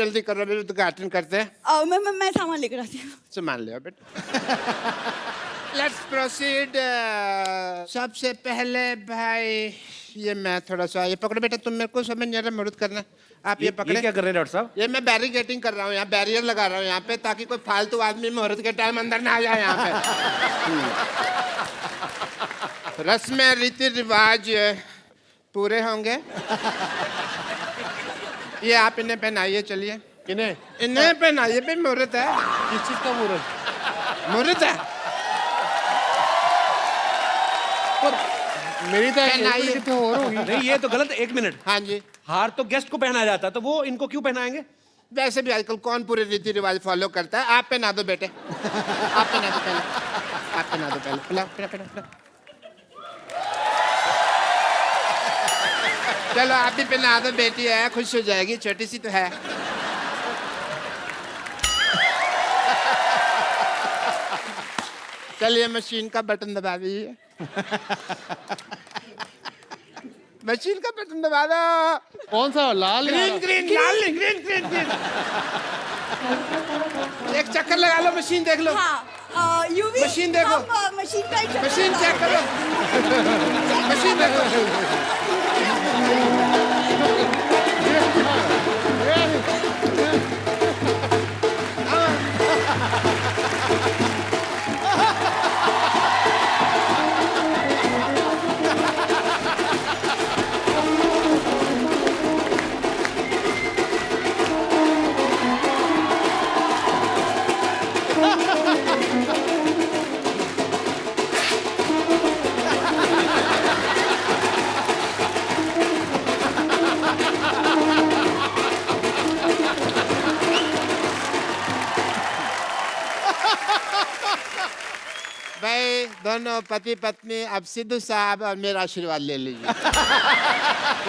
जल्दी करो, अभी उद्घाटन करते हैं। मैं सामान लेकर आती हूँ। सामान ले आओ बेटा। Let's proceed. सबसे पहले भाई ये मैं थोड़ा सा, ये पकड़ो बेटा, तुम मेरे को समझ नहीं आ रहा, मदद करना। आप ये पकड़े। ये क्या कर रहे हैं डॉक्टर साहब? ये मैं बैरिकेटिंग कर रहा हूँ, यहाँ बैरियर लगा रहा हूँ यहाँ पे, ताकि कोई फालतू आदमी मुहूर्त के टाइम अंदर ना आ जाए यहाँ पे। रस्में रीति रिवाज पूरे होंगे। ये आप इन्हें पहनाइए, चलिए। इन्हें पहनाइए भाई, मुहूर्त है। किस चीज का मुहूर्त? मुहूर्त है। मेरी तो पहनाइए। और होगी। नहीं, ये तो गलत है। 1 मिनट। हाँ जी। हार तो गेस्ट को पहनाया जाता है, तो वो इनको क्यों पहनाएंगे? वैसे भी आजकल कौन पूरे रीति रिवाज फॉलो करता है। आप पहना दो बेटे, आप पहना दो पहले, आप पहना दो पहले। पिलाओ पिलाओ पिलाओ पिलाओ। चलो आप भी पहना दो, बेटी है, खुश हो जाएगी, छोटी सी तो है। चलिए मशीन का बटन दबा दीजिए। मशीन का बटन दबा दो। कौन सा? लाल? ग्रीन ग्रीन, लाल नहीं, ग्रीन ग्रीन ग्रीन। एक चक्कर लगा लो, मशीन देख लो। हाँ, यूवी मशीन देखो। मशीन का ही चक्कर मशीन चेक लगाओ। करो। मशीन देखो। भाई दोनों पति पत्नी अब सिद्धू साहब और मेरा आशीर्वाद ले लीजिए।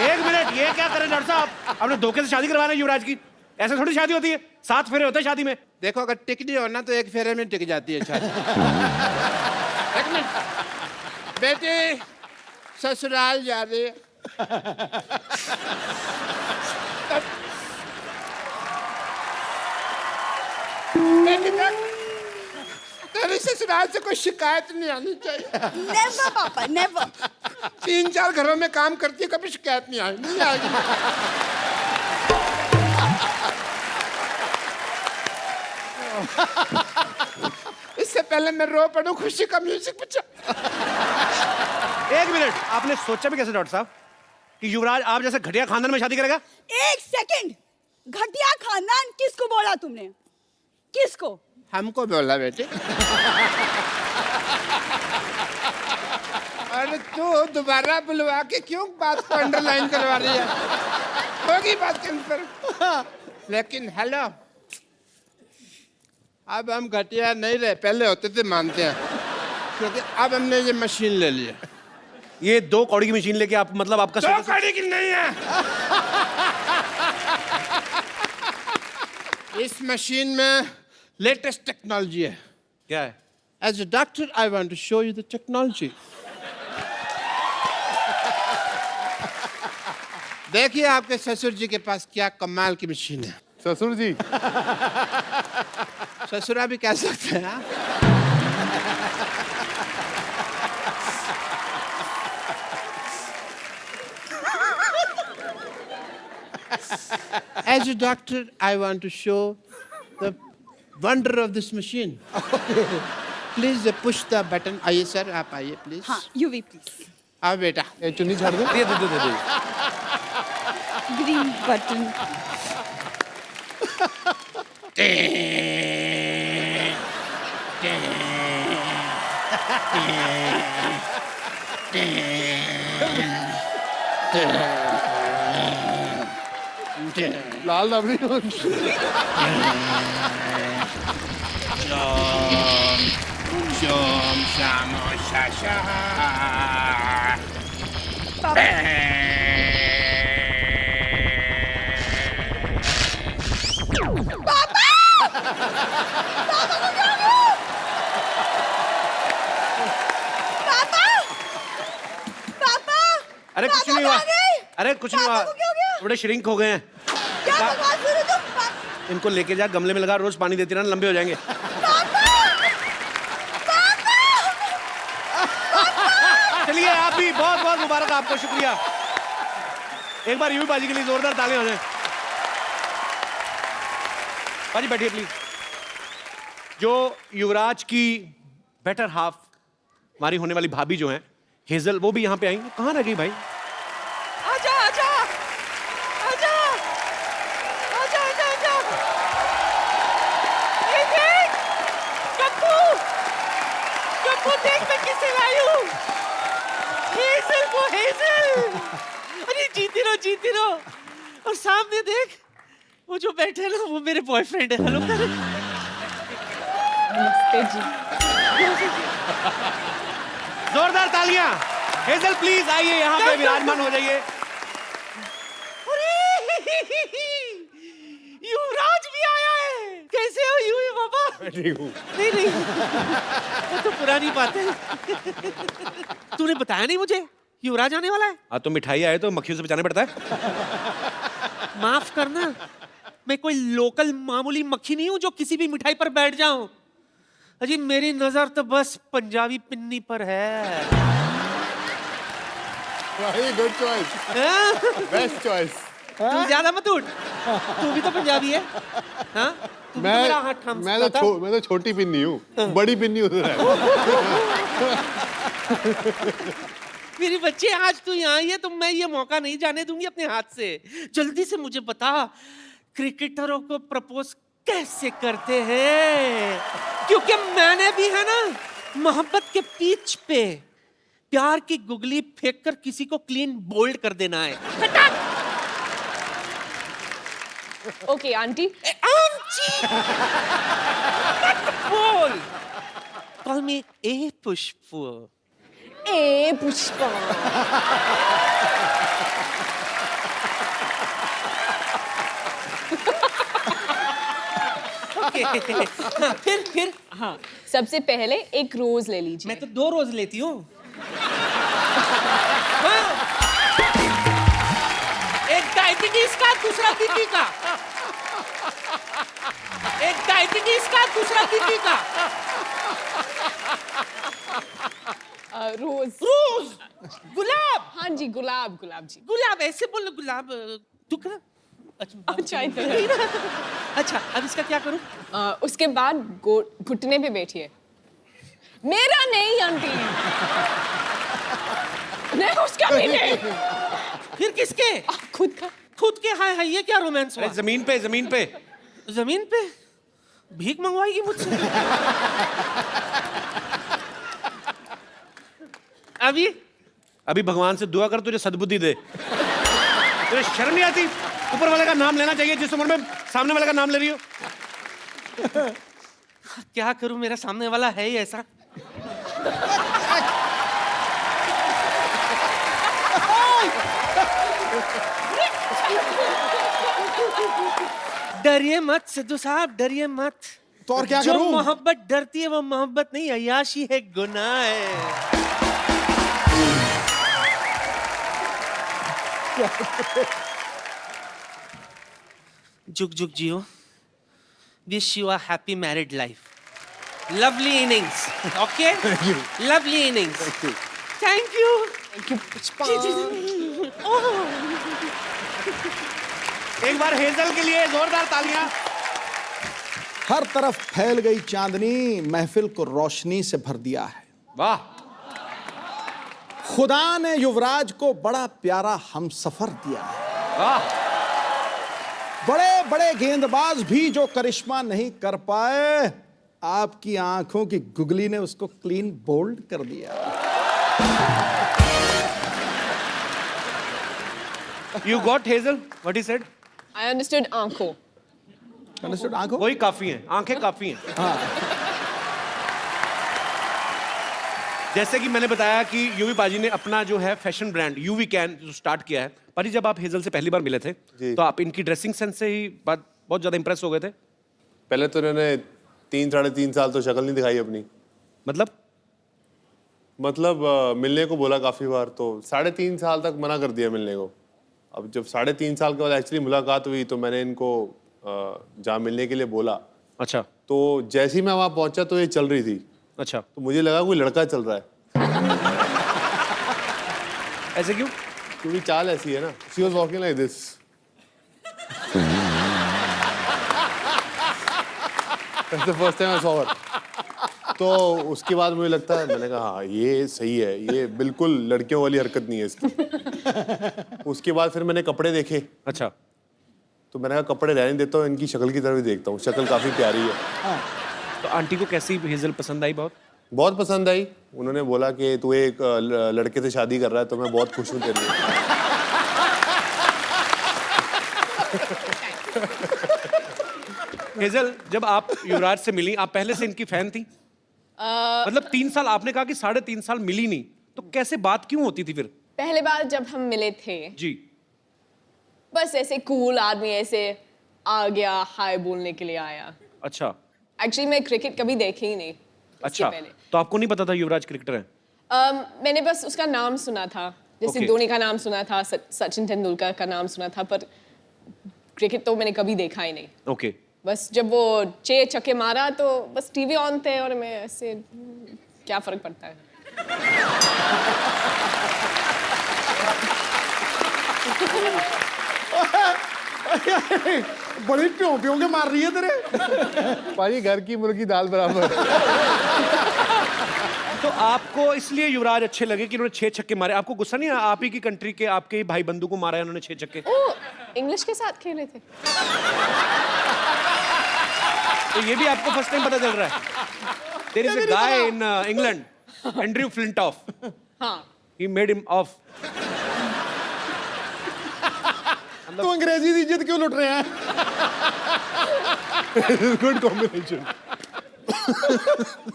1 मिनट, ये क्या कर रहे हैं डॉक्टर साहब? आपने धोखे से शादी करवाना है युवराज की? ऐसे थोड़ी शादी होती है। 7 फेरे होते हैं शादी में। देखो अगर टिकनी हो ना तो 1 फेरे में टिक जाती है शादी। एक मिनट बेटी, ससुराल जा रही है। बेटी देख, तेरी ससुराल से कोई शिकायत नहीं आनी चाहिए। नेवर पापा, नेवर। 3-4 घरों में काम करती है, कभी शिकायत नहीं आई, नहीं आएगी। इससे पहले मैं रो पड़ूं, खुशी का म्यूजिक बजा। 1 मिनट, आपने सोचा भी कैसे डॉक्टर साहब कि युवराज आप जैसे घटिया खानदान में शादी करेगा? 1 सेकंड, घटिया खानदान किसको बोला तुमने? किसको? हमको बोला बेटे। अरे तू दोबारा बुलवा के क्यों बात को अंडरलाइन करवा रही है? होगी बात कंफर्म। लेकिन हेलो, अब हम घटिया नहीं रहे, पहले होते थे मानते हैं, क्योंकि अब हमने ये मशीन ले ली है। ये 2 कौड़ी की मशीन लेके आप, मतलब आपका 2 कौड़ी की नहीं है। इस मशीन में लेटेस्ट टेक्नोलॉजी है। क्या है? As a doctor, I want to show you the technology. देखिए आपके ससुर जी के पास क्या कमाल की मशीन है। ससुर जी, ससुरा भी कह सकते हैं। As a doctor, I want to show the wonder of this machine. Please push the button. आइए सर, आप आइए प्लीज। हाँ, यूवी प्लीज। आओ बेटा। ये चुन्नी छाड़ दो। दे दे दे दे। Green button. लाल रबड़ी। Shom shamo shasha. अरे कुछ नहीं हुआ। अरे कुछ नहीं हुआ। पापा को क्या हो गया? थोड़े श्रिंक हो गए हैं। क्या बकवास कर रहे हो तुम? इनको लेके जा, गमले में लगा, रोज पानी देती रहना, लंबे हो जाएंगे। चलिए आप भी बहुत बहुत मुबारक आपको, शुक्रिया। एक बार यूवी बाजी के लिए जोरदार तालियां हो जाए। बाजी बैठिए प्लीज। जो युवराज की बेटर हाफ, हमारी होने वाली भाभी जो है हेजल, वो भी यहाँ पे आई। कहाँ रह गई भाई? आजा आजा आजा आजा आजा आजा। ये देख कप्पू, कप्पू देख मैं किसे लाई हूँ। हेजल को, हेजल। अरे जीती रहो। और सामने देख वो जो बैठे ना, वो मेरे बॉयफ्रेंड है। हेलो कर। जोरदार तालियां। हेजल प्लीज आइए यहाँ पे, विराजमान हो जाइए। युवराज भी आया है। कैसे हो यूवी बाबा? ठीक हूँ। नहीं वो तो पुरानी बात है। तूने बताया नहीं मुझे युवराज आने वाला है। हाँ तो मिठाई आए तो मक्खियों से बचाना पड़ता है। माफ करना, मैं कोई लोकल मामूली मक्खी नहीं हूं जो किसी भी मिठाई पर बैठ जाऊं। अजी मेरी नजर तो बस पंजाबी पिन्नी पर है। भाई गुड चॉइस, बेस्ट चॉइस। तू ज्यादा मत उठ, तू भी तो पंजाबी है। हाँ तू भी तो मेरा हाथ थाम सकता था। मैं तो छोटी पिन्नी हूँ, बड़ी पिन्नी उधर है। मेरी बच्चे, आज तू यहाँ आई है तो मैं ये मौका नहीं जाने दूंगी अपने हाथ से। जल्दी से मुझे बता, क्रिकेटरों को प्रपोज कैसे करते हैं? क्योंकि मैंने भी है ना मोहब्बत के पिच पे प्यार की गुगली फेंक कर किसी को क्लीन बोल्ड कर देना है। Okay aunty. आंटी बोल, कॉल मी ए पुष्प। ए पुष्पा। फिर हाँ, सबसे पहले एक रोज ले लीजिए। मैं तो 2 रोज लेती हूँ। एक डायबिटीज का, दूसरा बीपी का। एक डायबिटीज का, दूसरा बीपी का। रोज। रोज, गुलाब। हाँ जी, गुलाब जी। गुलाब ऐसे बोलो, गुलाब। तू कर। अच्छा इधर। अच्छा अब इसका क्या करूं? उसके बाद घुटने पे बैठिए। मेरा नहीं आंटी, नहीं उसका भी नहीं। फिर किसके? खुद का। खुद के? हाय हाय, ये क्या रोमांस हुआ? जमीन पे, जमीन पे। जमीन पे भीख मंगवाएगी मुझसे? अभी भगवान से दुआ कर तुझे सद्बुद्धि दे। तुझे शर्म नहीं आती? ऊपर वाले का नाम लेना चाहिए जिस उम्र में सामने वाले का नाम ले रही हो। क्या करूं, मेरा सामने वाला है ही ऐसा। डरिए मत सिद्धू साहब, डरिए मत। तो और क्या जो करूं? मोहब्बत डरती है वो मोहब्बत नहीं, अय्याशी है, गुनाह है। जुग जुग जियो। Wish you a happy married life. Lovely innings. Okay, lovely innings. Thank you. Pushpa. एक बार हेजल के लिए जोरदार तालियां। हर तरफ फैल गई चांदनी, महफिल को रोशनी से भर दिया है। वाह। खुदा ने युवराज को बड़ा प्यारा हमसफर दिया है। वाह। बड़े बड़े गेंदबाज भी जो करिश्मा नहीं कर पाए, आपकी आंखों की गुगली ने उसको क्लीन बोल्ड कर दिया। You got Hazel? What he said? I understood आंखों। Understood आंखों? वही काफी हैं, आंखें काफी हैं। हाँ। जैसे कि मैंने बताया कि यूवी पाजी ने अपना जो है फैशन ब्रांड यूवी कैन जो स्टार्ट किया है। पाजी, जब आप हेजल से पहली बार मिले थे तो आप इनकी ड्रेसिंग सेंस से ही बहुत ज्यादा इंप्रेस हो गए थे? पहले तो इन्होंने 3-3.5 साल तो शक्ल नहीं दिखाई अपनी। मतलब मिलने को बोला काफी बार, तो 3.5 साल तक मना कर दिया मिलने को। अब जब 3.5 साल के बाद एक्चुअली मुलाकात हुई तो मैंने इनको जहाँ मिलने के लिए बोला, अच्छा तो जैसे ही मैं वहाँ पहुंचा तो ये चल रही थी, अच्छा, तो मुझे लगा कोई लड़का चल रहा है, ऐसे क्यों? क्योंकि चाल ऐसी है ना. She was walking like this. That's the first time I saw her. तो उसके बाद मुझे लगता है, मैंने कहा हाँ ये सही है, ये बिल्कुल लड़कियों वाली हरकत नहीं है इसकी. उसके बाद फिर मैंने कपड़े देखे, अच्छा, तो मैंने कहा कपड़े रहने देता हूँ, इनकी शक्ल की तरफ ही देखता हूँ, शक्ल काफी प्यारी है. तो आंटी को कैसी हेजल पसंद आई? बहुत बहुत पसंद आई. उन्होंने बोला कि तू एक लड़के से शादी कर रहा है तो मैं बहुत खुश हूँ तेरे लिए. हेजल, जब आप युवराज से मिली, आप पहले से इनकी फैन थी? मतलब 3 साल, आपने कहा कि 3.5 साल मिली नहीं, तो कैसे बात क्यों होती थी फिर? पहले बार जब हम मिले थे, जी, बस ऐसे कूल आदमी ऐसे आ गया, हाय बोलने के लिए आया. अच्छा एक्चुअली मैं क्रिकेट कभी देखी ही नहीं इसके अच्छा, पहले. तो आपको नहीं पता था युवराज क्रिकेटर है? मैंने बस उसका नाम सुना था, जैसे Okay. धोनी का नाम सुना था, सचिन तेंदुलकर का नाम सुना था, पर क्रिकेट तो मैंने कभी देखा ही नहीं. ओके, बस जब वो 6 छक्के मारा तो बस टीवी ऑन थे और मैं ऐसे, क्या फर्क पड़ता है. बड़ी प्यों प्यों के मार रही है तेरे. पाजी घर की मुर्गी दाल बराबर. तो आपको इसलिए युवराज अच्छे लगे कि उन्होंने 6 छक्के मारे? आपको गुस्सा नहीं आया? आप ही की कंट्री के, आपके ही भाई बंधु को मारा है उन्होंने 6 छक्के. ओ, इंग्लिश के साथ खेले थे. तो ये भी आपको फर्स्ट टाइम पता चल रहा है? There is a guy in England, Andrew Flintoff, हाँ, ही मेड हिम ऑफ. तो अंग्रेजी की इज्जत क्यों लुट रहे हैं? Good combination.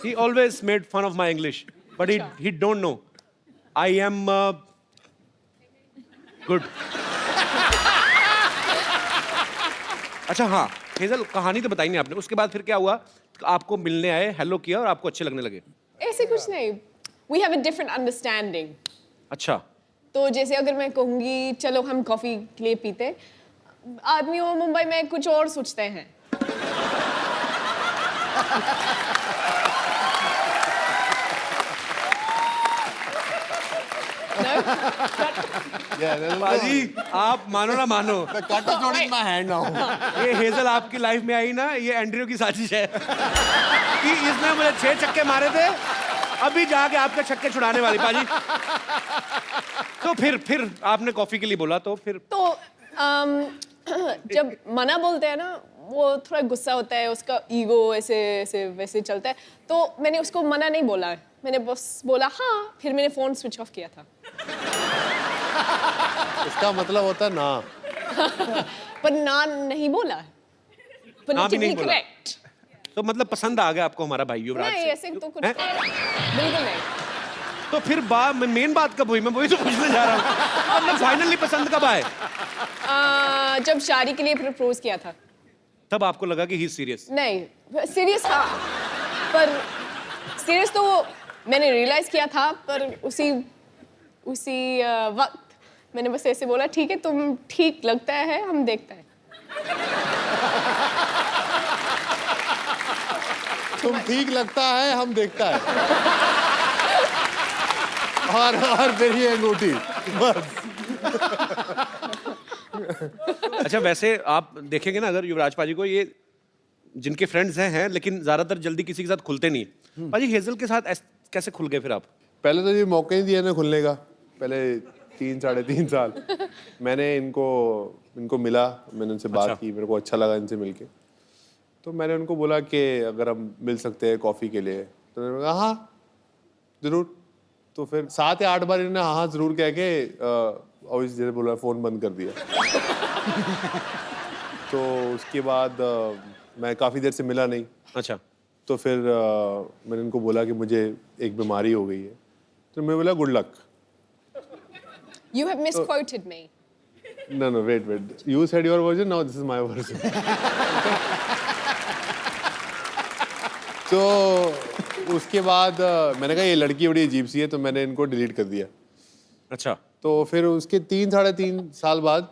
He always made fun of my English, but he don't know. I am good. अच्छा हाँ, हेजल कहानी तो बताई नहीं आपने. उसके बाद फिर क्या हुआ? आपको मिलने आए, हेलो किया और आपको अच्छे लगने लगे. ऐसे कुछ नहीं. We have a different understanding. अच्छा, तो जैसे अगर मैं कहूँगी चलो हम कॉफी के लिए पीते, आदमी वो मुंबई में कुछ और सोचते हैं. बाजी आप मानो ना मानो, my hand now. ये हेजल आपकी लाइफ में आई ना, ये एंड्रयू की साजिश है कि इसने मुझे 6 छक्के मारे थे, अभी जाके आपके छक्के छुड़ाने वाली. बाजी तो फिर आपने कॉफी के लिए बोला, तो फिर तो जब मना बोलते हैं ना, वो थोड़ा गुस्सा होता है, उसका ईगो ऐसे ऐसे वैसे चलता है. तो मैंने उसको मना नहीं बोला, मैंने बस बोला हाँ, फिर मैंने फोन स्विच ऑफ किया था. इसका मतलब होता है ना. पर ना नहीं बोला. ना भी नहीं बोला. करेक्ट. तो मतलब पसंद आ गया आपको हमारा भाई युवराज नहीं से? ऐसे तो कुछ हैं? बिल्कुल नहीं. तो फिर मेन बात कब हुई? मैं वही तो पूछने जा रहा हूँ. मतलब फाइनली पसंद कब आए? जब शादी के लिए प्रपोज किया था, तब आपको लगा कि ही सीरियस? नहीं सीरियस हाँ, पर सीरियस तो मैंने रियलाइज किया था, पर उसी वक्त मैंने बस ऐसे बोला ठीक है, तुम ठीक लगता है, हम देखते हैं. तुम ठीक लगता है, हम देखता है. और मेरी अंगूठी बस. अच्छा, वैसे आप देखेंगे ना, अगर युवराज पाजी को, ये जिनके फ्रेंड्स हैं लेकिन ज्यादातर जल्दी किसी के साथ खुलते नहीं. पाजी हेजल के साथ कैसे खुल गए फिर आप? पहले तो ये मौका नहीं दिया ना खुलने का. पहले 3-3.5 साल मैंने इनको मिला, मैंने उनसे बात की, मेरे को अच्छा लगा इनसे मिलके. तो मैंने उनको बोला कि अगर हम मिल सकते हैं कॉफ़ी के लिए, तो मैंने कहा हाँ ज़रूर. तो फिर 7 या 8 बार इन्होंने हाँ ज़रूर कह के ऑब्वियसली बोला, फ़ोन बंद कर दिया. तो उसके बाद मैं काफ़ी देर से मिला नहीं. अच्छा, तो फिर मैंने इनको बोला कि मुझे एक बीमारी हो गई है. तो मैं बोला good luck. You have misquoted me. No, wait. You said your version, now this is my version. तो उसके बाद मैंने कहा ये लड़की बड़ी अजीब सी है, तो मैंने इनको डिलीट कर दिया. अच्छा. तो फिर उसके 3-3.5 साल बाद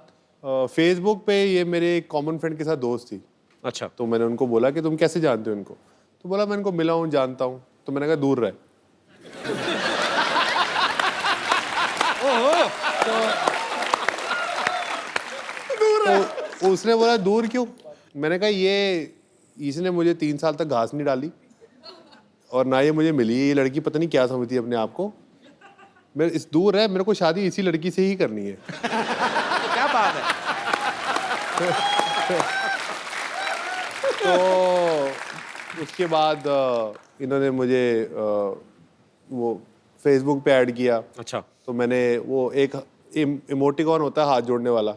फेसबुक पे ये मेरे एक कॉमन फ्रेंड के साथ दोस्त थी, अच्छा, तो मैंने उनको बोला कि तुम कैसे जानते हो इनको, तो बोला मैं इनको मिला हूँ, जानता हूँ। तो मैंने कहा दूर रहे। तो उसने बोला दूर क्यों? मैंने कहा ये इसने मुझे 3 साल तक घास नहीं डाली और ना ये मुझे मिली, ये लड़की पता नहीं क्या समझती है अपने आप को। मेरे इस दूर है, मेरे को शादी इसी लड़की से ही करनी है। क्या बात है। तो उसके बाद इन्होंने मुझे वो फेसबुक पे ऐड किया। अच्छा, तो मैंने वो एक इमोटिकॉन होता है हाथ जोड़ने वाला,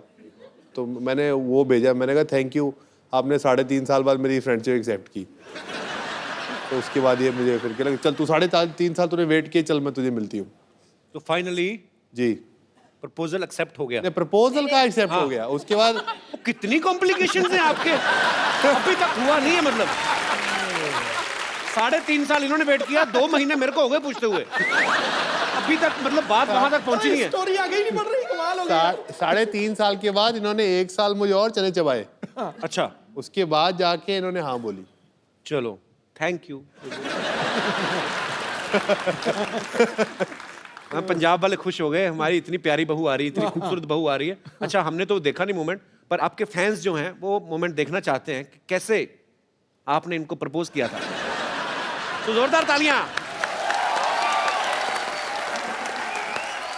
तो मैंने वो भेजा। मैंने कहा थैंक यू, आपने 3.5 साल बाद मेरी फ्रेंडशिप एक्सेप्ट की। तो उसके बाद ये मुझे फिर कहला चल तू 3.5 साल तूने वेट किए, चल मैं तुझे मिलती हूँ। तो फाइनली जी, प्रपोजल एक्सेप्ट हो गया। प्रपोजल का एक्सेप्ट हो गया। उसके बाद वो कितनी कॉम्प्लिकेशंस हैं आपके, अभी तक हुआ नहीं है मतलब। 3.5 साल इन्होंने वेट किया, 2 महीने मेरे को हो गए पूछते हुए, अभी तक मतलब बात वहां तक पहुंची नहीं है। स्टोरी आगे ही नहीं बढ़ रही, कमाल हो गया। 3.5 साल के बाद इन्होंने 1 साल मुझे और चने चबाए। अच्छा, उसके बाद जाके इन्होंने हाँ बोली। चलो थैंक यू। हाँ, पंजाब वाले खुश हो गए, हमारी इतनी प्यारी बहू आ रही है, इतनी खूबसूरत बहू आ रही है। अच्छा, हमने तो देखा नहीं मोमेंट, पर आपके फैंस जो हैं वो मोमेंट देखना चाहते हैं कि कैसे आपने इनको प्रपोज किया था। तो जोरदार तालियां।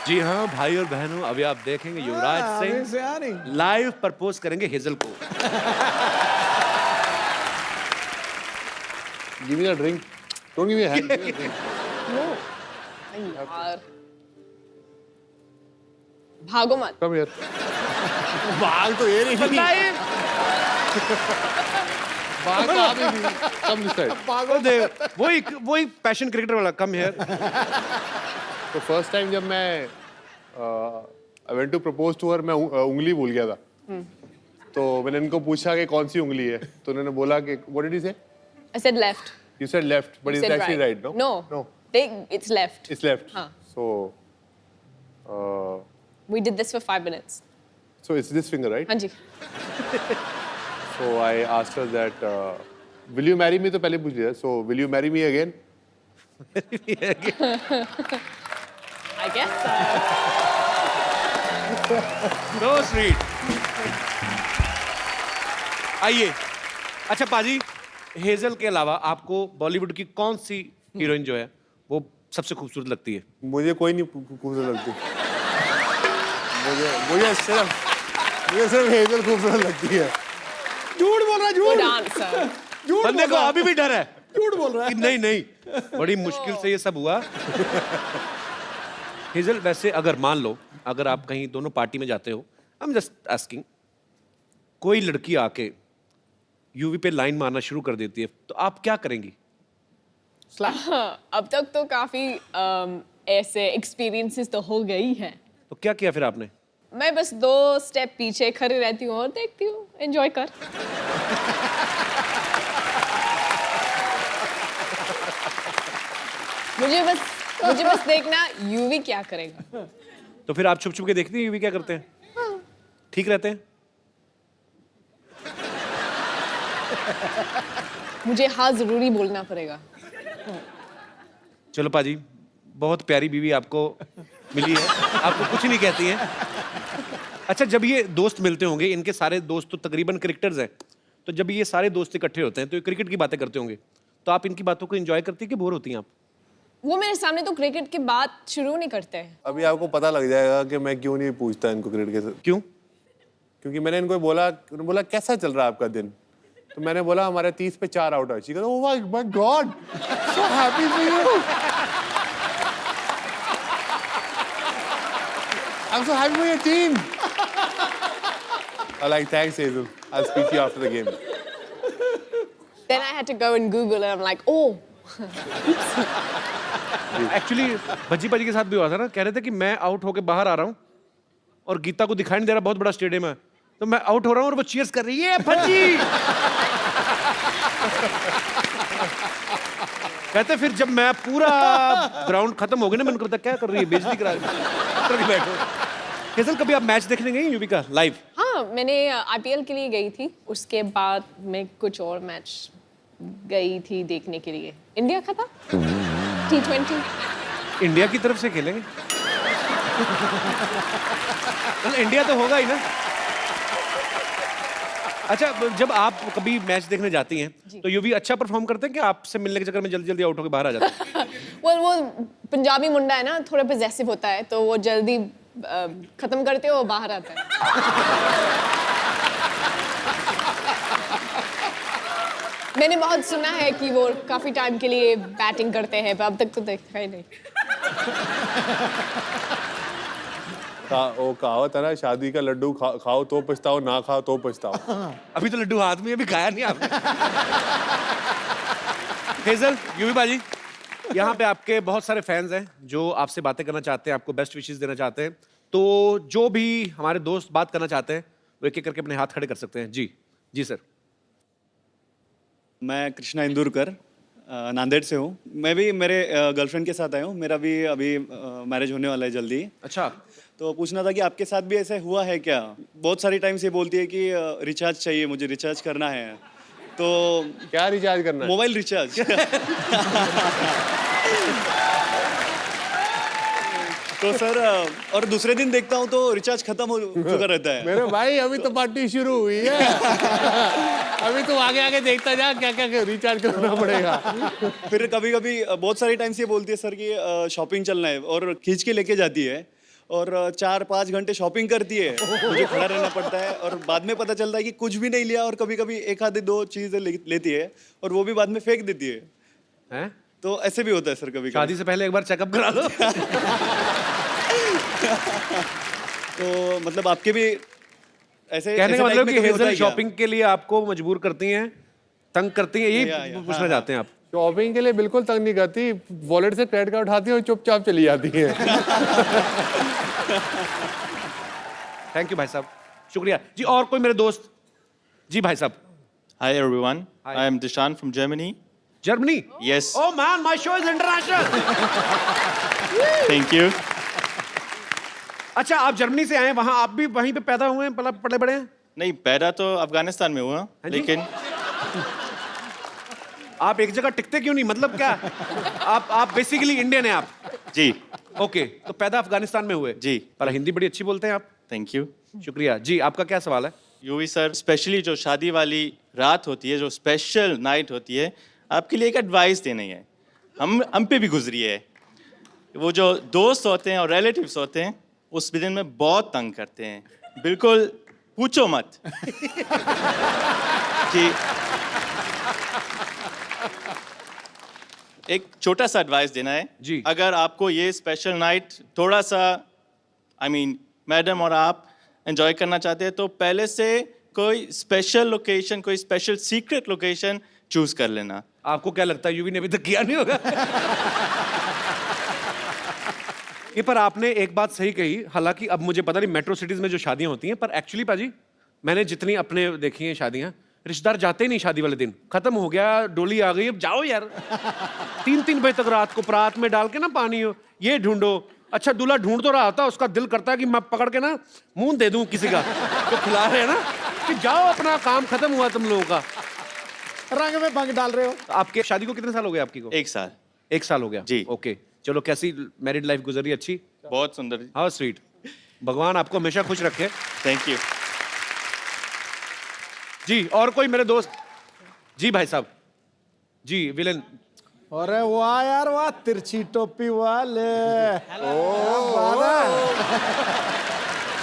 जी हाँ भाई और बहनों, अभी आप देखेंगे युवराज सिंह लाइव प्रपोज करेंगे हेजल को। Give me a drink. Don't give me a hand. Give me a drink. यार भागो मत। Come here. भाग तो ये नहीं। भाग तो आप ही नहीं। Come this side. भागो दे, वही पैशन क्रिकेटर वाला, कम हियर। तो फर्स्ट टाइम जब मैं I went to propose to her, मैं उंगली भूल गया था। तो मैंने इनको पूछा कि कौन सी उंगली है, तो उन्होंने बोला कि what did you say? I said left. You said left, but You it's said actually right, no? No. No. It's left. It's left. हाँ. So, We did this for 5 minutes. so it's this finger, right? हाँ जी। So I asked her that, will you marry me? तो पहले पूछ लिया. So will you marry me again? I guess so. So sweet. आइए, अच्छा पाजी, hazel के अलावा आपको बॉलीवुड की कौन सी हीरोइन जो है वो सबसे खूबसूरत लगती है? मुझे कोई नहीं खूबसूरत लगती। मुझे सिर्फ हेजल खूबसूरत लगती है। झूठ बोल रहा है, Good झूठ answer. झूठ बंदे बोल को रहा है, अभी भी डर है झूठ बोल रहा कि है। नहीं नहीं, बड़ी मुश्किल से ये सब हुआ। हेजल, वैसे अगर मान लो अगर आप कहीं दोनों पार्टी में जाते हो, आई एम जस्ट आस्किंग, कोई लड़की आके यूवी पे लाइन मारना शुरू कर देती है, तो आप क्या करेंगी? अब तक तो काफी ऐसे एक्सपीरियंसेस तो हो गई हैं। तो क्या किया फिर आपने? मैं बस 2 स्टेप पीछे खड़ी रहती हूँ और देखती हूँ, एंजॉय कर। मुझे बस देखना यूवी क्या करेगा। तो फिर आप छुप छुप के देखती हैं यूवी क्या करते हैं? ठीक रहते हैं? मुझे हाँ जरूरी बोलना पड़ेगा। चलो पाजी, बहुत प्यारी बीवी आपको मिली है, आपको कुछ नहीं कहती हैं। अच्छा, जब ये दोस्त मिलते होंगे, इनके सारे दोस्त तो तकरीबन क्रिकेटर्स हैं, तो जब ये सारे दोस्त इकट्ठे होते हैं तो ये क्रिकेट की बातें करते होंगे, तो आप इनकी बातों को एंजॉय करती हैं कि बोर होती हैं आप? वो मेरे सामने तो क्रिकेट की बात शुरू नहीं करते हैं। अभी आपको पता लग जाएगा कि मैं क्यों नहीं पूछता इनको क्रिकेट के। क्यों? क्योंकि मैंने इनको बोला कैसा चल रहा है आपका दिन, तो मैंने बोला हमारे 30 पे 4 आउट है। She goes, oh my God, so happy for you, I am so happy for your team. I like, thanks Hazel, I'll speak to you after the game. Then I had to go and Google and I'm like, oh. Actually Bhajji पाजी के साथ भी हुआ था ना, कह रहे थे कि मैं आउट होके बाहर आ रहा हूँ और गीता को दिखाई नहीं दे रहा, बहुत बड़ा स्टेडियम है, तो मैं आउट हो रहा हूँ और वो चीयर्स कर रही है, भज्जी। कहते फिर जब मैं पूरा ग्राउंड खत्म हो गया ना, मैंने कहा क्या कर रही है, बेइज्जती करा रही है। बैठो। हेजल, कभी आप मैच देखने गई यूवी का लाइव? हाँ, हाँ, मैंने IPL के लिए गई थी, उसके बाद मैं कुछ और मैच गई थी देखने के लिए। इंडिया का था T20। इंडिया की तरफ से खेलेंगे? मतलब इंडिया तो होगा ही ना। अच्छा, जब आप कभी मैच देखने जाती हैं तो यूवी अच्छा परफॉर्म करते हैं कि आपसे मिलने के चक्कर में जल्दी जल्दी आउट होकर बाहर आ जाते हैं? वो पंजाबी मुंडा है ना, थोड़ा पजेसिव होता है, तो वो जल्दी खत्म करते हो, बाहर आता है। मैंने बहुत सुना है कि वो काफी टाइम के लिए बैटिंग करते हैं, पर अब तक तो देखा ही नहीं। वो कहावत है ना, शादी का लड्डू खाओ तो पछताओ, ना खाओ तो पछताओ। अभी तो लड्डू हाथ में है, अभी खाया नहीं आपने। हेजल, यूवी बाजी, यहाँ पे आपके बहुत सारे फैंस हैं जो आपसे बातें करना चाहते हैं, आपको बेस्ट विशेस देना चाहते हैं। तो जो भी हमारे दोस्त बात करना चाहते हैं वो एक एक करके अपने हाथ खड़े कर सकते हैं। जी जी सर। मैं कृष्णा इंदुरकर नांदेड़ से हूँ। मैं भी मेरे गर्लफ्रेंड के साथ आया हूँ। मेरा भी अभी मैरिज होने वाला है जल्दी। अच्छा, तो पूछना था कि आपके साथ भी ऐसे हुआ है क्या? बहुत सारी टाइम से बोलती है कि रिचार्ज चाहिए, मुझे रिचार्ज करना है। तो क्या रिचार्ज करना है? Mobile recharge. तो सर, और दूसरे दिन देखता हूँ तो रिचार्ज खत्म हो चुका रहता है। मेरे भाई अभी तो पार्टी शुरू हुई है। अभी तो आगे आगे देखता जा क्या क्या रिचार्ज करना पड़ेगा। फिर कभी कभी बहुत सारी टाइम से बोलती है सर कि शॉपिंग चलना है, और खींच के लेके जाती है और 4-5 घंटे शॉपिंग करती है। मुझे खड़ा रहना पड़ता है और बाद में पता चलता है कि कुछ भी नहीं लिया, और कभी कभी एक आधे 2 चीजें लेती है और वो भी बाद में फेंक देती है। हैं? तो ऐसे भी होता है सर कभी शादी से पहले एक बार चेकअप करा लो। तो मतलब आपके भी ऐसे कहने का ऐसे मतलब life कि में कभी होता हेजल है क्या? शॉपिंग के लिए आपको मजबूर करती हैं, तंग करती हैं, यही पूछना चाहते हैं आप? शॉपिंग के लिए बिल्कुल तंग नहीं करती, वॉलेट से क्रेडिट कार्ड उठाती है और चुपचाप चली जाती है। थैंक यू भाई साहब, शुक्रिया जी। और कोई मेरे दोस्त? जी भाई साहब। Hi everyone, Hi. I am Dishan from Germany. Germany? Yes, Oh man, my show is international. thank you. अच्छा, आप जर्मनी से आए हैं, वहाँ आप भी वहीं पे पैदा हुए हैं, पले बड़े हैं? नहीं, पैदा तो अफगानिस्तान में हुआ, हाँ जी? लेकिन आप एक जगह टिकते क्यों नहीं? मतलब क्या? आप बेसिकली इंडियन हैं आप? जी, ओके, तो पैदा अफगानिस्तान में हुए? जी। पर हिंदी बड़ी अच्छी बोलते हैं आप। Thank you. शुक्रिया जी। आपका क्या सवाल है? यूवी सर, स्पेशली जो शादी वाली रात होती है, जो स्पेशल नाइट होती है, आपके लिए एक एडवाइस देनी है। हम पे भी गुजरी है। वो जो दोस्त होते हैं और रिलेटिव्स होते हैं, उस दिन में बहुत तंग करते हैं, बिल्कुल पूछो मत। जी, एक छोटा सा एडवाइस देना है जी। अगर आपको ये स्पेशल नाइट थोड़ा सा मैडम और आप एंजॉय करना चाहते हैं, तो पहले से कोई स्पेशल लोकेशन, कोई स्पेशल सीक्रेट लोकेशन चूज कर लेना। आपको क्या लगता है यूवी ने अभी तक किया नहीं होगा? ये पर आपने एक बात सही कही, हालांकि अब मुझे पता नहीं मेट्रो सिटीज में जो शादियां होती हैं, पर एक्चुअली पाजी मैंने जितनी अपने देखी हैं शादियां, रिश्तेदार जाते ही नहीं शादी वाले दिन। खत्म हो गया, डोली आ गई, अब जाओ यार। 3-3 बजे तक रात को परात में डाल के ना पानी हो, ये ढूंढो। अच्छा, दूल्हा ढूंढ तो रहा था, उसका दिल करता है कि मैं पकड़ के ना मुंह दे दूं किसी का जो खिला रहे हैं ना, कि जाओ अपना काम खत्म हुआ तुम लोगों का। रंग में भंग डाल रहे हो। आपके शादी को कितने साल हो गए आपकी को? 1 साल। 1 साल हो गया जी। ओके, चलो कैसी मैरिड लाइफ गुजरी? अच्छी? बहुत सुंदर। How sweet. भगवान आपको हमेशा खुश रखे। Thank you. जी, और कोई मेरे दोस्त? जी भाई साहब। जी विलेन। अरे वाह यार वाह, तिरछी टोपी वाले।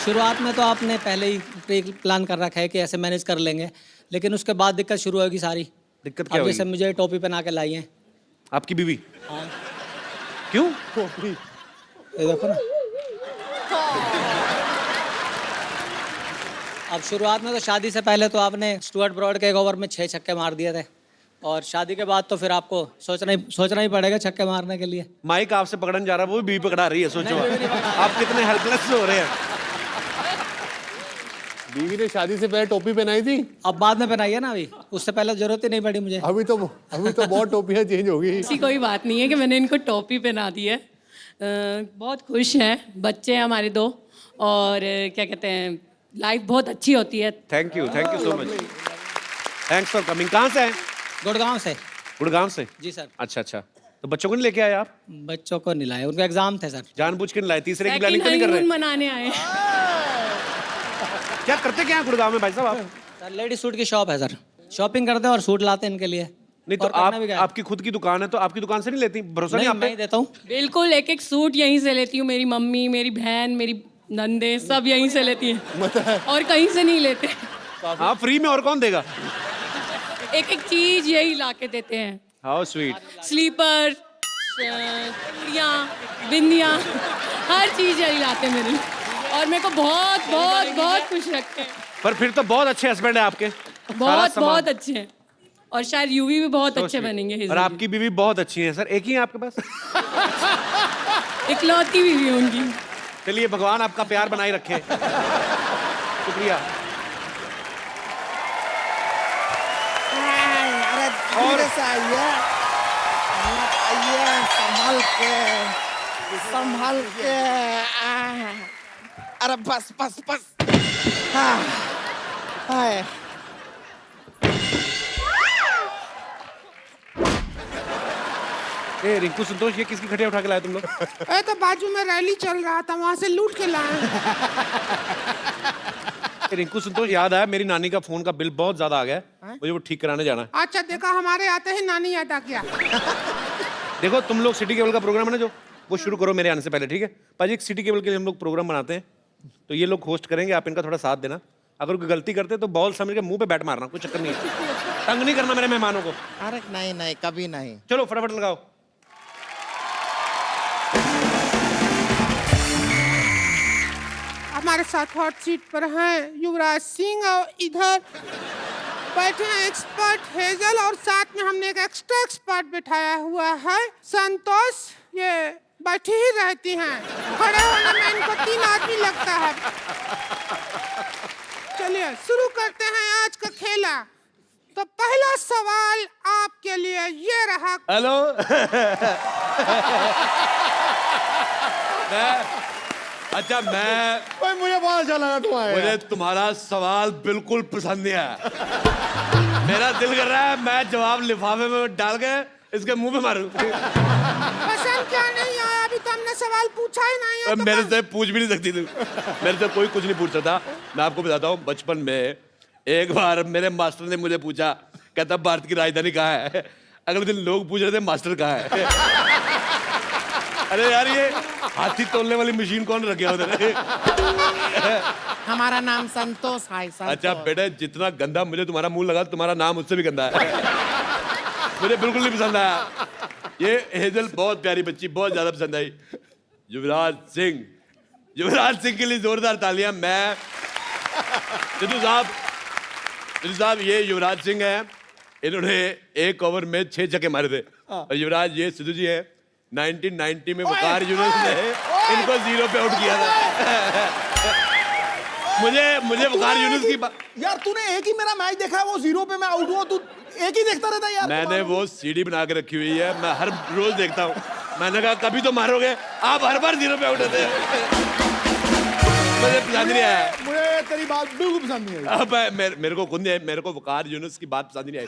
शुरुआत में तो आपने पहले ही प्री प्लान कर रखा है कि ऐसे मैनेज कर लेंगे, लेकिन उसके बाद दिक्कत शुरू होगी सारी। दिक्कत क्या अब हुई? जैसे मुझे टोपी पहना के लाई है। आपकी बीवी? क्यों? ये देखो ना। अब शुरुआत में तो शादी से पहले तो आपने स्टुअर्ट ब्रॉड के एक ओवर में 6 छक्के मार दिए थे, और शादी के बाद तो फिर आपको सोचना ही पड़ेगा छक्के मारने के लिए। माइक आपसे पकड़ने जा रहा है, वो भी बीवी पकड़ा रही है। सोचो आप कितने हेल्पलेस हो रहे हैं। बीवी ने शादी से पहले टोपी पहनाई थी, अब बाद में पहनाई है ना, अभी उससे पहले जरूरत ही नहीं पड़ी मुझे। अभी तो बहुत टोपियां चेंज हो गई। ऐसी कोई बात नहीं है कि मैंने इनको टोपी पहना दी है। बहुत खुश हैं, बच्चे हैं हमारे 2, और क्या कहते हैं, लाइफ बहुत अच्छी होती है। Thank you so much, thanks for coming. कहाँ से हैं? गुड़गांव से। गुड़गांव से? जी सर। अच्छा, तो बच्चों को नहीं लेके आए आप? बच्चों को नहीं लाए, उनका एग्जाम थे सर। जानबूझ के नहीं लाए? तीसरे की सेकंड प्लानिंग तो नहीं कर रहे? हनीमून मनाने आए। क्या करते क्या हैं गुड़गांव में भाई साहब आप? सर लेडी सूट की शॉप है सर, शॉपिंग करते हैं और सूट लाते हैं इनके लिए। नहीं तो और करना आप, भी क्या है? आपकी खुद की दुकान है तो आपकी दुकान से नहीं लेती? भरोसा नहीं नहीं, आप मैं पे? ही देता हूँ। बिल्कुल, एक एक सूट यहीं से लेती हूँ। मेरी मम्मी, मेरी बहन, मेरी नंदे सब यहीं से लेती हैं और कहीं से नहीं लेते। हाँ, फ्री में और कौन देगा? एक एक चीज यही ला के देते हैं। How sweet. स्लीपर, चूड़ियाँ, बिंदियाँ, हर चीज यही लाते हैं मेरे लिए और मेरे को बहुत बहुत बहुत खुश रखते हैं। पर फिर तो बहुत अच्छे हस्बैंड है आपके। सारा बहुत सामान। बहुत अच्छे हैं और शायद यूवी भी बहुत So अच्छे sweet। बनेंगे इस और दिन। आपकी बीवी बहुत अच्छी है सर, एक ही है आपके पास? इकलौती बीवी होंगी। चलिए भगवान आपका प्यार बनाए रखे। शुक्रिया। अरे धीरे से आइए, संभाल के। अरे बस। हाय। ए रिंकू संतोष, ये किसकी खटिया उठा के लाए तुम लोग? ए तो बाजू में रैली चल रहा था, वहां से लूट के लाए। रिंकू संतोष, याद आया मेरी नानी का फोन का बिल बहुत ज्यादा आ गया है, मुझे वो ठीक कराने जाना है। अच्छा देखा, हमारे आते ही नानी याद आ गया। देखो तुम लोग सिटी केबल का प्रोग्राम है ना जो, वो शुरू करो मेरे आने से पहले, ठीक है पाजी? एक सिटी केबल के लिए हम लोग प्रोग्राम बनाते हैं, तो ये लोग होस्ट करेंगे, आप इनका थोड़ा साथ देना। अगर कोई गलती करते तो बॉल समझ के मुंह पे बैट मारना, कोई चक्कर नहीं है। तंग नहीं करना मेरे मेहमानों को। अरे नहीं, कभी नहीं। चलो फटाफट लगाओ। हमारे साथ हॉट सीट पर हैं युवराज सिंह और इधर बैठे हैं एक्सपर्ट हेजल और साथ में हमने एक एक्स्ट्रा एक्सपर्ट बिठाया हुआ है संतोष। ये बैठी ही रहती हैं, खड़े होने में इनको 3 आदमी लगता है। चलिए शुरू करते हैं आज का खेला। तो पहला सवाल आपके लिए ये रहा। हेलो। अच्छा मैं मुझे बहुत अच्छा लगा तुम्हारे। मुझे तुम्हारा सवाल बिल्कुल पसंद नहीं आया। मेरा दिल कर रहा है मैं जवाब लिफाफे में डाल के इसके मुंह पे मारूं। पसंद क्या नहीं आया? अभी तो हमने सवाल पूछा ही नहीं है। तो मेरे से पूछ भी नहीं सकती तू, मेरे से कोई कुछ नहीं पूछ सकता। मैं आपको बताता हूँ, बचपन में एक बार मेरे मास्टर ने मुझे पूछा, कहता भारत की राजधानी कहाँ है? अगले दिन लोग पूछ रहे थे मास्टर कहाँ है? अरे यार ये हाथी तोलने वाली मशीन कौन रखे उधर? हमारा नाम संतोष है। अच्छा बेटे, जितना गंदा मुझे तुम्हारा मुंह लगा, तुम्हारा नाम उससे भी गंदा है। मुझे बिल्कुल नहीं पसंद आया। ये हेजल बहुत प्यारी बच्ची, बहुत ज्यादा पसंद आई। युवराज सिंह के लिए जोरदार तालियां। मैं सिद्धू साहब, ये युवराज सिंह है, इन्होंने एक ओवर में 6 छक्के मारे थे। और युवराज ये सिद्धू जी है, 1990 में वकार यूनुस ने इनको 0 पे आउट किया था। मुझे वकार यूनुस की यार तूने एक ही मेरा मैच देखा है, वो 0 पे मैं आउट हुआ, तू एक ही देखता रहता है यार। मैंने वो सीडी बना के रखी हुई है, मैं हर रोज देखता हूँ। मैंने कहा कभी तो मारोगे, आप हर बार 0 पे आउट होते हैं। मुझे पसंद नहीं आया। मुझे तेरी बात बिल्कुल पसंद नहीं आई। अब मेरे को खुद नहीं, मेरे को वकार यूनुस की बात पसंद नहीं आई।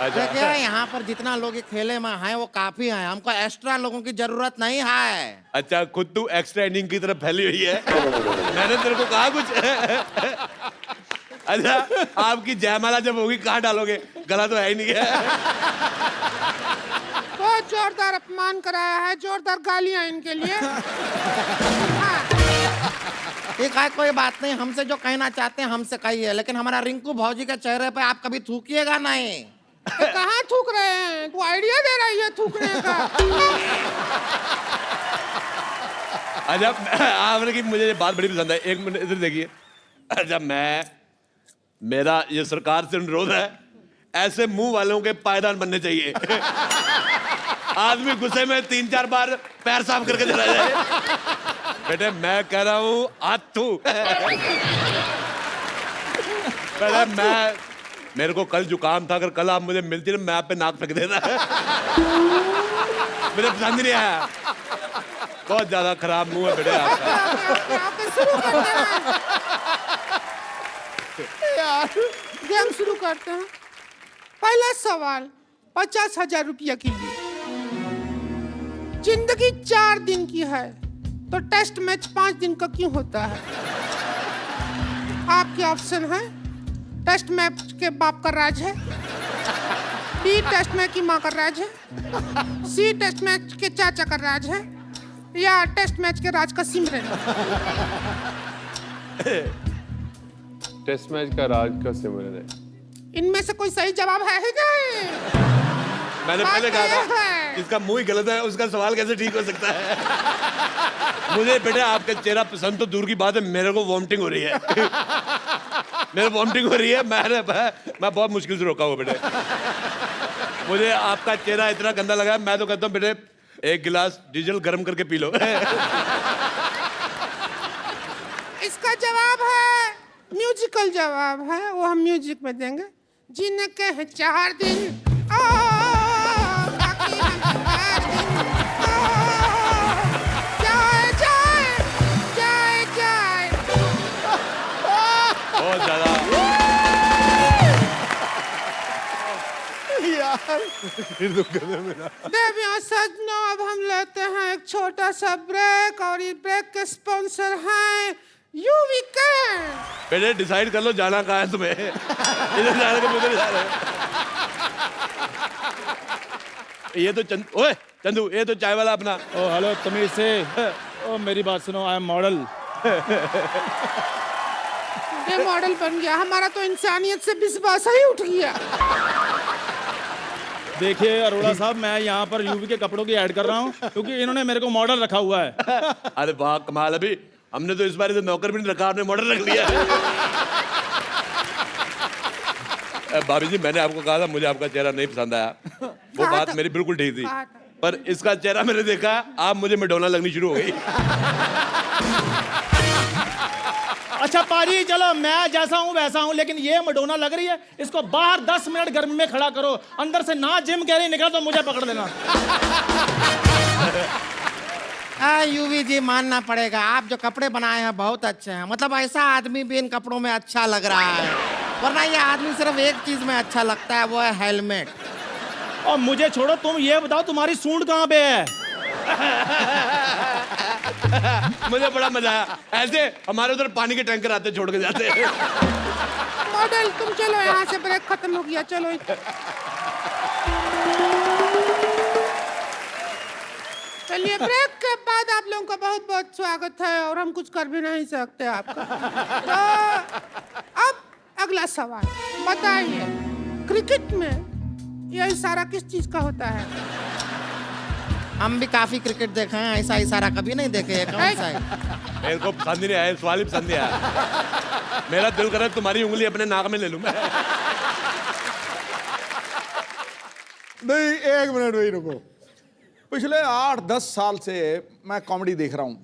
देखिए यहाँ पर जितना लोग ये खेले में हैं वो काफी हैं, हमको एक्स्ट्रा लोगों की जरूरत नहीं है। अच्छा खुद तू एक्स्ट्रा इनिंग की तरफ फैली हुई है। मैंने तेरे को कहा कुछ? अच्छा आपकी जयमाला जब होगी कहाँ डालोगे? गला तो है ही नहीं है। बहुत जोरदार अपमान कराया है, जोरदार गालियां इनके लिए। ठीक है कोई बात नहीं, हमसे जो कहना चाहते हैं हमसे कहिए, लेकिन हमारा रिंकू भौजी के चेहरे पे आप कभी थूकिएगा नहीं। कहाँ थूक रहे हैं? तू आइडिया दे रही है थूकने का। अच्छा आपने की मुझे ये बात बड़ी पसंद है। एक मिनट इधर देखिए। अच्छा मेरा ये सरकार से अनुरोध है, ऐसे मुंह वालों के पायदान बनने चाहिए। आदमी गुस्से में 3-4 बार पैर साफ करके चला जाए। बेटे मैं कह रहा हूँ आथू। मेरे को कल जुकाम था, अगर कल आप मुझे मिलती ना मैं आप पे नाक फेंक देता। मुझे पसंद नहीं आया, बहुत ज्यादा खराब मुंह है बेटे आपका। यार। गेम शुरू करते हैं। पहला सवाल 50,000 रुपया के लिए। जिंदगी 4 दिन की है तो टेस्ट मैच 5 दिन का क्यों होता है? आपके ऑप्शन है टेस्ट मैच के बाप का राज है, बी टेस्ट मैच की माँ का राज है, सी टेस्ट मैच के चाचा का राज है, या टेस्ट मैच के राज का सिमरन। टेस्ट मैच का राज का सिमरन है। इनमें से कोई सही जवाब है ही नहीं। मैंने पहले कहा था है। इसका मुंह ही गलत है, उसका सवाल कैसे ठीक हो सकता है? मुझे बेटे आपका चेहरा पसंद तो दूर की बात है, मेरे को वॉमिटिंग हो रही है। मेरे वॉमिटिंग हो रही है। मैं बहुत मुश्किल से रोका हुआ बेटे। मुझे आपका चेहरा इतना गंदा लगा है, मैं तो कहता हूँ बेटे 1 गिलास डीजल गर्म करके पी लो। इसका जवाब है म्यूजिकल जवाब है, वो हम म्यूजिक में देंगे। जीने के हैं 4 दिन, बाकी हम 4 दिन। जाए जाए जाए जाए। बहुत ज्यादा यार देवियों सजनों, अब हम लेते हैं एक छोटा सा ब्रेक, और ये ब्रेक के स्पॉन्सर हैं यूवीके। बेटे डिसाइड कर लो जाना कहाँ है तुम्हें। इधर जा रहे हो, उधर जा रहे हो। ये तो ओए चंदू, ये तो चाय वाला अपना। ओ हेलो तमीज से। ओ मेरी बात सुनो, आई एम मॉडल। ये मॉडल बन गया, हमारा तो इंसानियत से विश्वास ही उठ गया। देखिए अरोड़ा साहब, मैं यहाँ पर यूवी के कपड़ों की ऐड कर रहा हूँ क्योंकि इन्होंने मेरे को मॉडल रखा हुआ है। अरे वाह कमाल, अभी हमने तो इस बार तो नौकर भी नहीं रखा, आपने मॉडल रख लिया है। भाभी जी, मैंने आपको कहा था मुझे आपका चेहरा नहीं पसंद आया, वो बात मेरी बिल्कुल ठीक थी, पर इसका चेहरा मैंने देखा, आप मुझे मैडोना लगनी शुरू हो गई। अच्छा पाजी, चलो मैं जैसा हूँ वैसा हूँ, लेकिन ये मडोना लग रही है, इसको बाहर 10 मिनट गर्मी में खड़ा करो, अंदर से ना जिम कह रही निकला तो मुझे पकड़ लेना। यूवी जी, मानना पड़ेगा, आप जो कपड़े बनाए हैं बहुत अच्छे हैं। मतलब ऐसा आदमी भी इन कपड़ों में अच्छा लग रहा है, वरना ये आदमी सिर्फ एक चीज में अच्छा लगता है, वो है हेलमेट। और मुझे छोड़ो, तुम ये बताओ तुम्हारी सूंड कहाँ पे है? मुझे बड़ा मजा आया, ऐसे हमारे उधर पानी के टैंकर आते छोड़ के जाते हैं। मॉडल तुम चलो, यहाँ से ब्रेक खत्म हो गया, चलो। चलिए, ब्रेक के बाद आप लोगों का बहुत बहुत स्वागत है, और हम कुछ कर भी नहीं सकते आपका। तो अब अगला सवाल बताइए, क्रिकेट में यह इशारा किस चीज का होता है? हम भी काफी क्रिकेट देखे हैं, ऐसा इशारा कभी नहीं देखे। कौन सा है? मेरे को पसंद ही नहीं आया, सवाल ही पसंद नहीं आया। मेरा दिल कर रहा है तुम्हारी उंगली अपने नाक में ले लूं मैं। नहीं, 1 मिनट वही रुको। पिछले 8-10 साल से मैं कॉमेडी देख रहा हूं।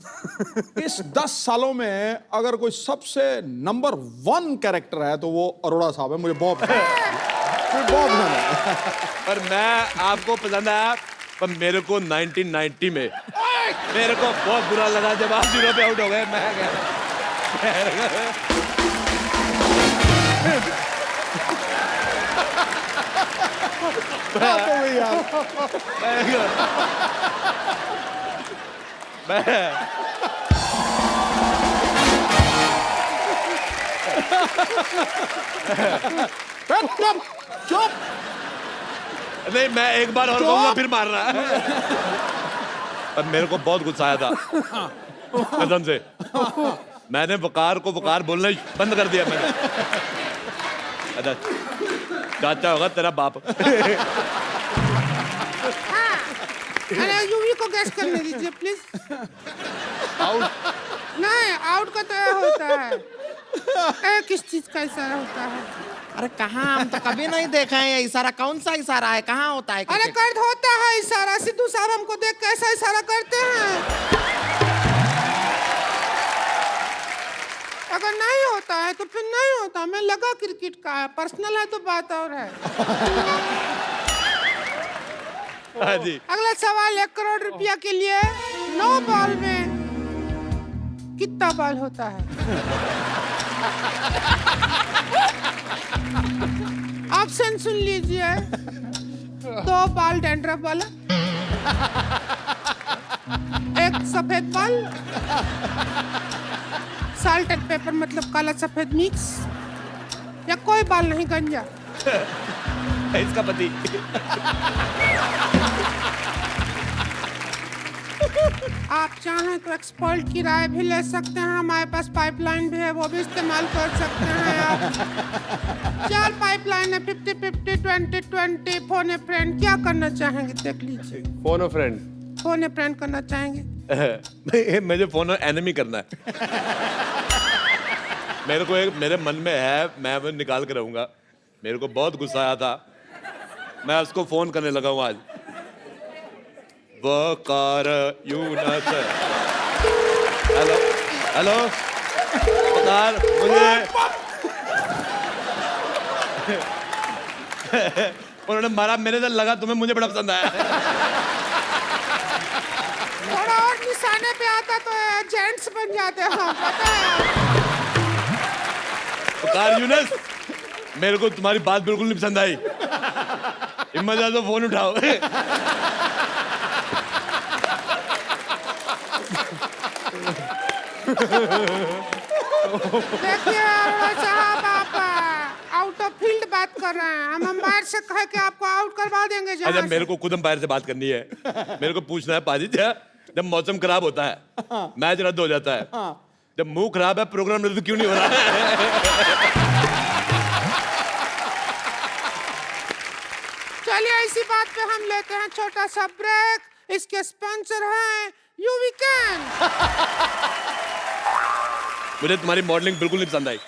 इस 10 सालों में अगर कोई सबसे नंबर 1 कैरेक्टर है तो वो अरोड़ा साहब है। मुझे बहुत पसंद है। पर मैं आपको पसंद आया, पर मेरे को 1990 में मेरे को बहुत बुरा लगा जब आप 0 पे आउट हो गए। मैं चुप। नहीं, मैं एक बार और कहूंगा फिर मारना है। पर मेरे को बहुत गुस्सा आया था कसम से। मैंने वकार को वकार बोलना ही बंद कर दिया मैंने। अच्छा, चाचा होगा तेरा बाप। अरे यूवी को गैस करने दीजिए प्लीज। आउट नहीं, आउट का तो यह होता है, किस चीज का इशारा होता है? अरे कहाँ, हम तो कभी नहीं देखा है ये इशारा। कौन सा इशारा है, कहाँ होता है? अरे कर्द होता है इशारा। सिद्धू साहब हमको देख कैसा इशारा करते हैं। अगर नहीं होता है तो फिर नहीं होता। मैं लगा क्रिकेट का है, पर्सनल है तो बात और है। हाँ जी। अगला सवाल 1 करोड़ रुपया के लिए। 9 बॉल में कितना बॉल होता है? ऑप्शन सुन लीजिए। 2 बाल डैंड्रफ वाला, 1 सफेद बाल, साल्ट एंड पेपर मतलब काला सफेद मिक्स, या कोई बाल नहीं गंजा। इसका पति। आप चाहें तो एक्सपर्ट की राय भी ले सकते हैं, हमारे पास पाइपलाइन भी है, वो भी इस्तेमाल कर सकते हैं आप। 4 पाइपलाइन है, 50-50, 20-20, फोन ए फ्रेंड। क्या करना चाहेंगे देख लीजिए। फोन अ फ्रेंड। फोन ए फ्रेंड करना चाहेंगे? मुझे फोन एनिमी करना है। मेरे को एक मेरे मन में है, मैं वो निकाल के रहूंगा। मेरे को बहुत गुस्सा आया था, मैं उसको फोन करने लगा हूँ आज। वकार यूनस। हेलो हेलो वकार, मुझे उन्होंने मारा, मेरे से लगा तुम्हें, मुझे बड़ा पसंद आया। थोड़ा और निशाने पे आता तो जेंट्स बन जाते हैं, पता है। वकार यूनस, मेरे को तुम्हारी बात बिल्कुल नहीं पसंद आई। हिम्मत है तो फोन उठाओ। देखिए अरोड़ा साहब, आप आउट ऑफ फील्ड बात कर रहे हैं। हम अंपायर से कह के आपको आउट करवा देंगे। अच्छा, मेरे को खुद अंपायर से बात करनी है। मेरे को पूछना है पाजी, जब मौसम खराब होता है, मैच रद्द हो जाता है, जब मुंह खराब है, प्रोग्राम रद्द क्यों नहीं हो रहा है? चलिए इसी बात पे हम लेते हैं छोटा सा ब्रेक। इसके स्पॉन्सर हैं यू वीकेंड। मुझे तुम्हारी मॉडलिंग बिल्कुल नहीं पसंद आई।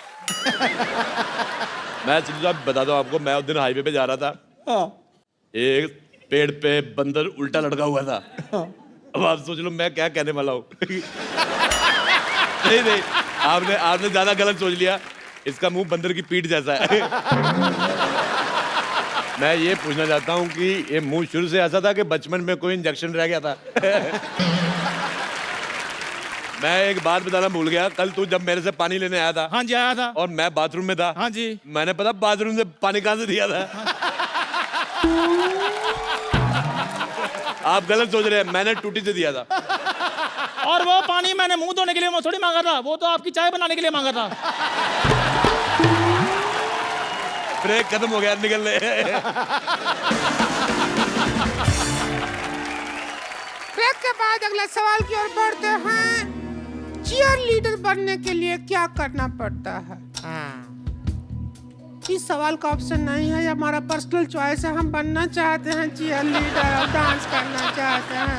मैं सीधा बता दूं आपको, मैं उस दिन हाईवे पे जा रहा था, एक पेड़ पे बंदर उल्टा लटका हुआ था। अब आप सोच लो मैं क्या कहने वाला हूँ। नहीं नहीं, आपने ज्यादा गलत सोच लिया। इसका मुंह बंदर की पीठ जैसा है। मैं ये पूछना चाहता हूँ कि ये मुंह शुरू से ऐसा था कि बचपन में कोई इंजेक्शन रह गया था? मैं एक बात बताना भूल गया, कल तू जब मेरे से पानी लेने आया था। हाँ जी, आया था। और मैं बाथरूम में था। हाँ जी। मैंने पता बाथरूम से पानी कहाँ से दिया था? आप गलत सोच रहे हैं, मैंने टूटी से दिया था। और वो पानी मैंने मुंह धोने के लिए थोड़ी मांगा था, वो तो आपकी चाय बनाने के लिए मांगा था। ब्रेक खत्म हो गया, निकलने। ब्रेक के बाद अगले सवाल की ओर बढ़ते हैं। चीयर लीडर बनने के लिए क्या करना पड़ता है? इस सवाल का ऑप्शन नहीं है, ये हमारा पर्सनल चॉइस है। हम बनना चाहते हैं चीयर लीडर और डांस करना चाहते हैं।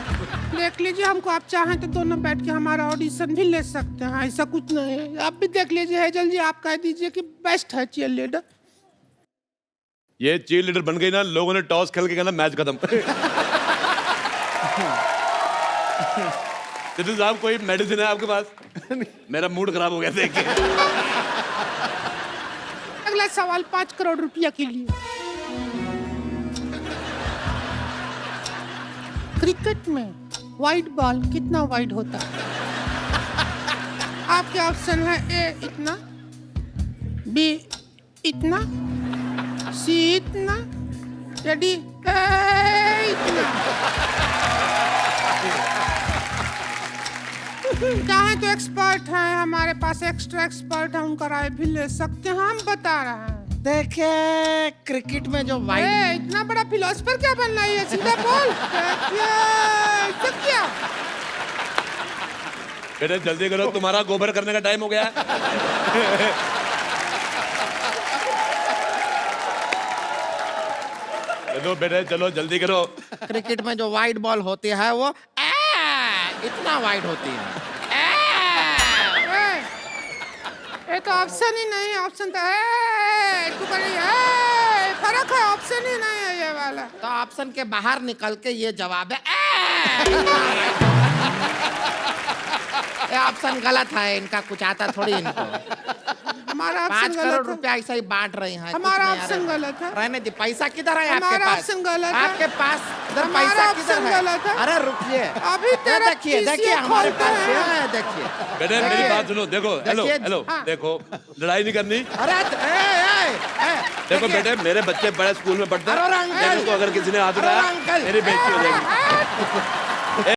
देख लीजिए, हमको आप चाहें तो दोनों बैठ के हमारा ऑडिशन भी ले सकते हैं, ऐसा कुछ नहीं है। आप भी देख लीजिए हेजल जी, आप कह दीजिए कि बेस्ट है चीयर लीडर। ये चीयर लीडर बन गई ना, लोगों ने टॉस खेल के कहना मैच खत्म। सिद्धू साहब, कोई मेडिसिन है आपके पास? मेरा मूड खराब हो गया देख के। अगला सवाल 5 करोड़ रुपया के लिए। क्रिकेट में वाइड बॉल कितना वाइड होता है? आपके ऑप्शन है ए इतना, बी इतना, सी इतना, या डी इतना। चाहे तो एक्सपर्ट हैं, हमारे पास एक्स्ट्रा एक्सपर्ट है, उनका राय भी ले सकते हैं। हम बता रहे हैं। देखिए, क्रिकेट में जो वाइड, इतना बड़ा फिलोसफर क्या बनना है, सीधा बोल। क्या बेटे जल्दी करो, तुम्हारा गोबर करने का टाइम हो गया। चलो बेटे, चलो जल्दी करो। क्रिकेट में जो वाइड बॉल होती है वो इतना वाइड होती है। ये तो ऑप्शन ही नहीं है, ऑप्शन तो फर्क है, ऑप्शन ही नहीं है ये वाला। तो ऑप्शन के बाहर निकल के ये जवाब है। ये ऑप्शन गलत है, इनका कुछ आता थोड़ी इनको। हमारा 5 करोड़ रुपया ऐसा ही बांट रही हैं। हमारा ऑप्शन गलत है। रहने दी, पैसा किधर है आपके हमारा पास? ऑप्शन गलत है। आपके पास इधर हमारा पैसा किधर ऑप्शन है? गलत है। अरे रुकिए, अभी तेरा देखिए PCA देखिए हमारे खोलते पास हैं। देखिए बेटे मेरी बात सुनो, देखो, हेलो देखिए, हेलो, देखो, लड़ाई नहीं करनी। अरे देखो बेटे, मेरे बच्चे बड़े स्कूल में पढ़ते हैं, अरे अंकल! देखो अगर किसी ने हाथ उठाया अरे अंकल! मेरी बेइज्जती हो जाएगी।